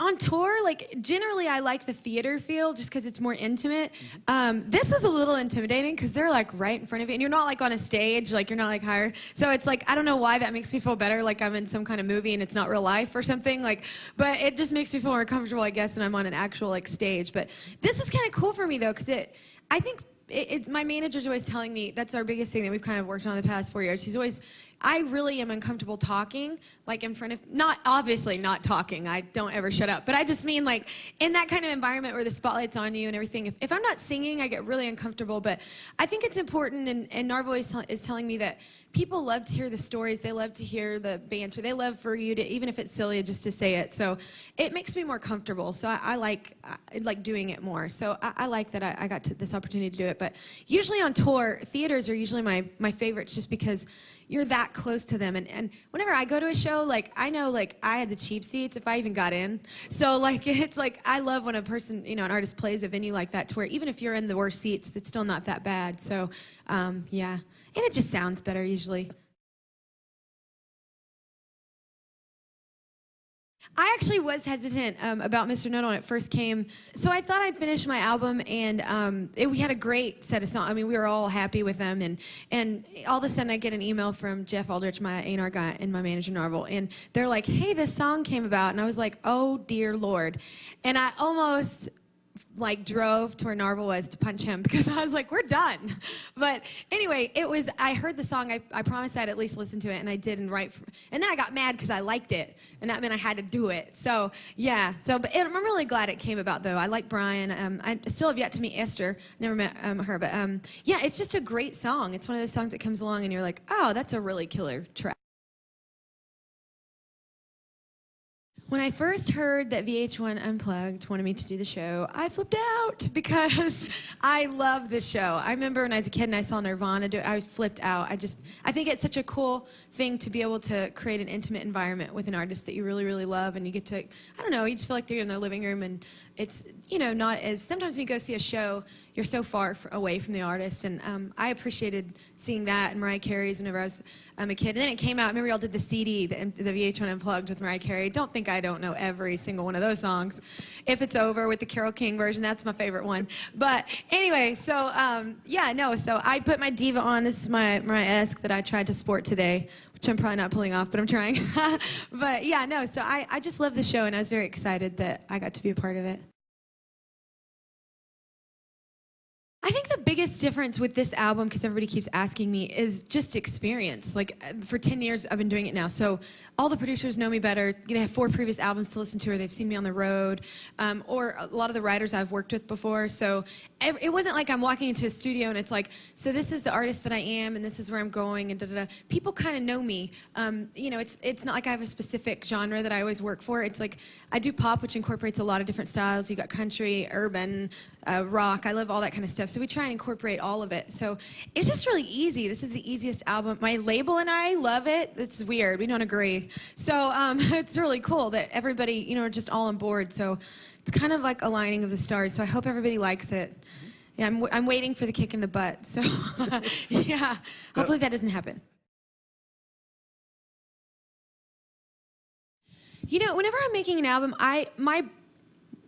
on tour, like, generally I like the theater feel just because it's more intimate. This was a little intimidating because they're, like, right in front of you, and you're not, like, on a stage, like, you're not, like, hired. So it's, like, I don't know why that makes me feel better, like I'm in some kind of movie and it's not real life or something, like, but it just makes me feel more comfortable, I guess, when I'm on an actual, like, stage. But this is kind of cool for me, though, because I think it's my manager's always telling me that's our biggest thing that we've kind of worked on the past 4 years. He's always, I really am uncomfortable talking, like in front of, not obviously not talking, I don't ever shut up, but I just mean like in that kind of environment where the spotlight's on you and everything. If I'm not singing, I get really uncomfortable, but I think it's important, and Narvo is telling me that people love to hear the stories, they love to hear the banter, they love for you to, even if it's silly, just to say it. So it makes me more comfortable, so I like doing it more. So I like that I got this opportunity to do it. But usually on tour, theaters are usually my favorites just because you're that close to them. And whenever I go to a show, like, I know, like, I had the cheap seats if I even got in. So, like, it's like, I love when a person, you know, an artist plays a venue like that to where even if you're in the worst seats, it's still not that bad. So, yeah. And it just sounds better usually. I actually was hesitant about Mr. Nutt when it first came. So I thought I'd finish my album, and we had a great set of songs. I mean, we were all happy with them, and all of a sudden I get an email from Jeff Aldrich, my A&R guy, and my manager, Narvel, and they're like, hey, this song came about, and I was like, oh, dear Lord. And I almost like drove to where Narvel was to punch him because I was like, we're done. But anyway, I heard the song, I promised I'd at least listen to it, and I did, and then I got mad because I liked it, and that meant I had to do it. So yeah, but I'm really glad it came about, though. I like Brian. I still have yet to meet Esther, never met her, but yeah, it's just a great song. It's one of those songs that comes along and you're like, oh, that's a really killer track. When I first heard that VH1 Unplugged wanted me to do the show, I flipped out because I love this show. I remember when I was a kid and I saw Nirvana do it, I was flipped out. I think it's such a cool thing to be able to create an intimate environment with an artist that you really, really love, and you get to, I don't know, you just feel like they're in their living room, and it's, you know, not as, sometimes when you go see a show, you're so far away from the artist, and I appreciated seeing that and Mariah Carey's whenever I was a kid. And then it came out, I remember y'all did the CD, the VH1 Unplugged with Mariah Carey. Don't think I don't know every single one of those songs. If It's Over with the Carole King version, that's my favorite one. But anyway, so yeah, no, so I put my diva on. This is my Mariah-esque that I tried to sport today, which I'm probably not pulling off, but I'm trying. But yeah, no, so I just love the show, and I was very excited that I got to be a part of it. I think the biggest difference with this album, because everybody keeps asking me, is just experience. Like, for 10 years, I've been doing it now. So all the producers know me better. They have 4 previous albums to listen to, or they've seen me on the road, or a lot of the writers I've worked with before. So it wasn't like I'm walking into a studio and it's like, so this is the artist that I am, and this is where I'm going, and da-da-da. People kind of know me. You know, it's not like I have a specific genre that I always work for. It's like, I do pop, which incorporates a lot of different styles. You got country, urban, rock. I love all that kind of stuff. So we try and incorporate all of it. So it's just really easy. This is the easiest album. My label and I love it. It's weird. We don't agree. So it's really cool that everybody, you know, are just all on board. So it's kind of like aligning of the stars. So I hope everybody likes it. Yeah, I'm waiting for the kick in the butt. So yeah, hopefully that doesn't happen. You know, whenever I'm making an album,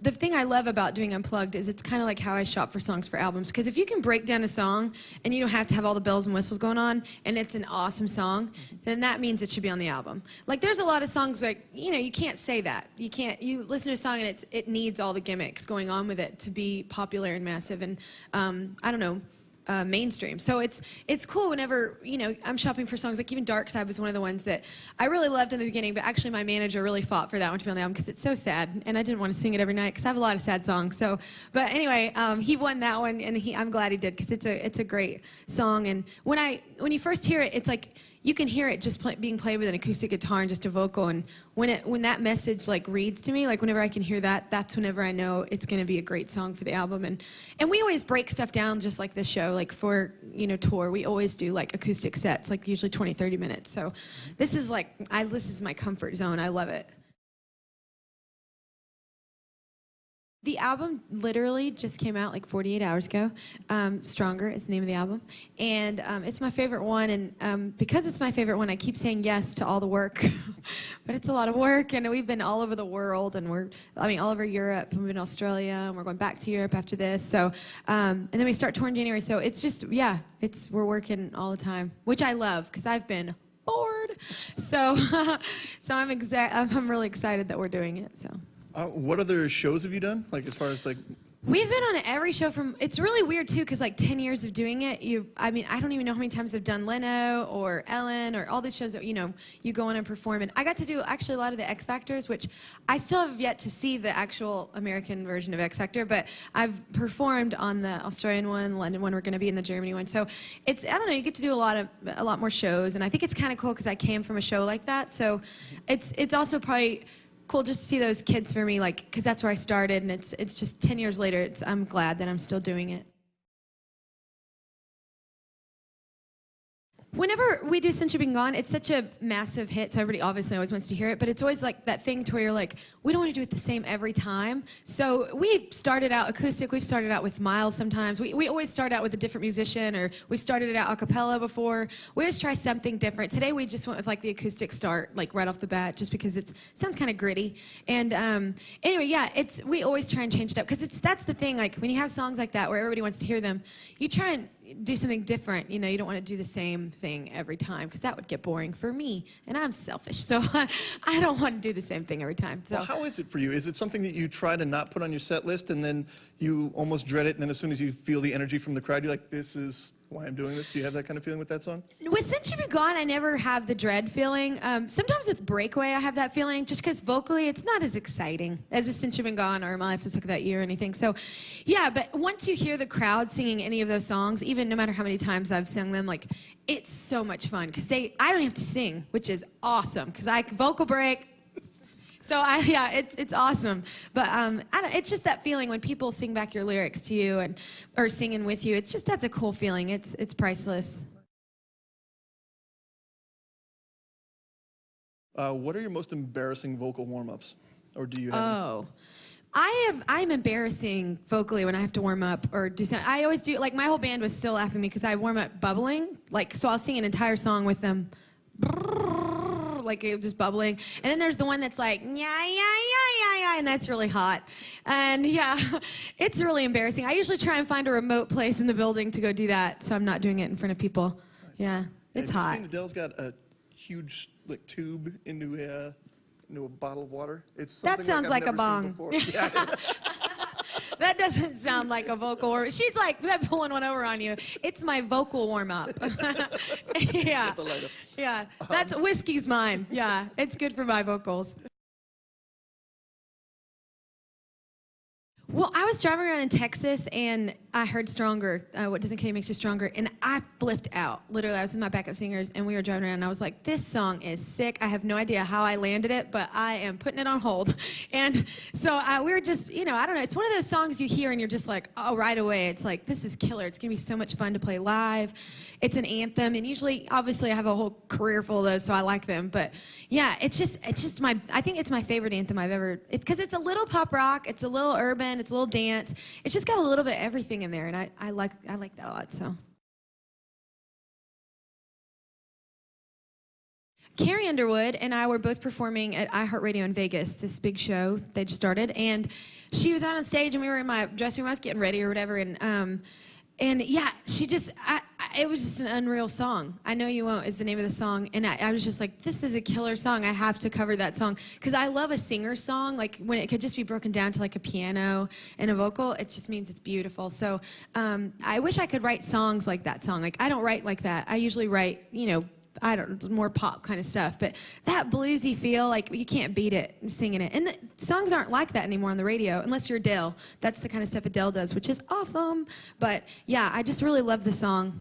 the thing I love about doing Unplugged is it's kind of like how I shop for songs for albums. Because if you can break down a song and you don't have to have all the bells and whistles going on, and it's an awesome song, then that means it should be on the album. Like, there's a lot of songs, like, you know, you can't say that. You listen to a song and it needs all the gimmicks going on with it to be popular and massive and, I don't know, mainstream. So it's cool whenever, you know, I'm shopping for songs. Like, even Dark Side was one of the ones that I really loved in the beginning, but actually my manager really fought for that one to be on the album because it's so sad, and I didn't want to sing it every night because I have a lot of sad songs. So, but anyway, he won that one, and I'm glad he did, because it's a great song. And when you first hear it, it's like, you can hear it just being played with an acoustic guitar and just a vocal, and when that message like reads to me, like whenever I can hear that, that's whenever I know it's going to be a great song for the album. And we always break stuff down just like this show, like for, you know, tour, we always do like acoustic sets, like usually 20-30 minutes. So this is like, this is my comfort zone. I love it. The album literally just came out like 48 hours ago. Stronger is the name of the album. And it's my favorite one. And because it's my favorite one, I keep saying yes to all the work. But it's a lot of work. And we've been all over the world. And all over Europe. We've been in Australia. And we're going back to Europe after this. So, and then we start touring in January. So it's just, yeah, we're working all the time, which I love because I've been bored. So, I'm really excited that we're doing it. So. What other shows have you done? Like as far as like... We've been on every show it's really weird too, because like 10 years of doing it, I don't even know how many times I've done Leno or Ellen or all these shows that, you go on and perform. And I got to do actually a lot of the X Factors, which I still have yet to see the actual American version of X Factor, but I've performed on the Australian one, the London one, we're gonna be in the Germany one. So I don't know, you get to do a lot more shows. And I think it's kind of cool because I came from a show like that. So it's also probably cool just to see those kids for me, like, because that's where I started, and it's just 10 years later. I'm glad that I'm still doing it. Whenever we do Since You've Been Gone, it's such a massive hit, so everybody obviously always wants to hear it, but it's always like that thing to where you're like, we don't want to do it the same every time. So we started out acoustic, we've started out with Miles sometimes. We always start out with a different musician, or we started it out a cappella before. We always try something different. Today we just went with like the acoustic start, like right off the bat, just because it sounds kind of gritty. And anyway, yeah, we always try and change it up, because that's the thing, like when you have songs like that where everybody wants to hear them, you try and do something different. You don't want to do the same thing every time, because that would get boring for me, and I'm selfish, so I don't want to do the same thing every time. So. Well, how is it for you? Is it something that you try to not put on your set list, and then you almost dread it, and then as soon as you feel the energy from the crowd, you're like, this is why I'm doing this? Do you have that kind of feeling with that song? With Since You've Been Gone, I never have the dread feeling. Sometimes with Breakaway, I have that feeling, just because vocally it's not as exciting as a Since You've Been Gone or My Life Is Took That Year or anything. So, yeah, but once you hear the crowd singing any of those songs, even no matter how many times I've sung them, like, it's so much fun, because I don't even have to sing, which is awesome, because I vocal break. So it's awesome, but it's just that feeling when people sing back your lyrics to you or singing with you. That's a cool feeling. It's priceless. What are your most embarrassing vocal warm-ups, or do you have? Oh. I'm embarrassing vocally when I have to warm up or do something. I always do, like my whole band was still laughing at me because I warm up bubbling, so I'll sing an entire song with them. Like it was just bubbling. And then there's the one that's like, yeah, yeah, yeah, yeah, yeah, and that's really hot. And yeah, it's really embarrassing. I usually try and find a remote place in the building to go do that, so I'm not doing it in front of people. Nice. Yeah, it's hot. Have you seen Adele's got a huge tube into a bottle of water? That sounds like a bong. Yeah. That doesn't sound like a vocal warm-up. She's like, that pulling one over on you. It's my vocal warm-up. Yeah. Yeah. That's whiskey's mine. Yeah. It's good for my vocals. Well, I was driving around in Texas, and I heard Stronger, What Doesn't Kill You Makes You Stronger, and I flipped out. Literally, I was with my backup singers, and we were driving around, and I was like, this song is sick. I have no idea how I landed it, but I am putting it on hold. And so we were just, I don't know, it's one of those songs you hear, and you're just like, oh, right away, it's like, this is killer. It's going to be so much fun to play live. It's an anthem, and usually, obviously, I have a whole career full of those, so I like them. But yeah, I think it's my favorite anthem I've ever, because it's a little pop rock, it's a little urban, it's a little dance. It's just got a little bit of everything in there, and I like that a lot. So, Carrie Underwood and I were both performing at iHeartRadio in Vegas, this big show they just started, and she was out on stage, and we were in my dressing room. I was getting ready or whatever, and yeah, it was just an unreal song. I Know You Won't is the name of the song, and I was just like, this is a killer song. I have to cover that song, because I love a singer song. Like when it could just be broken down to like a piano and a vocal, it just means it's beautiful. So I wish I could write songs like that song. Like I don't write like that. I usually write, more pop kind of stuff, but that bluesy feel, like you can't beat it singing it. And the songs aren't like that anymore on the radio, unless you're Adele. That's the kind of stuff Adele does, which is awesome. But yeah, I just really love the song.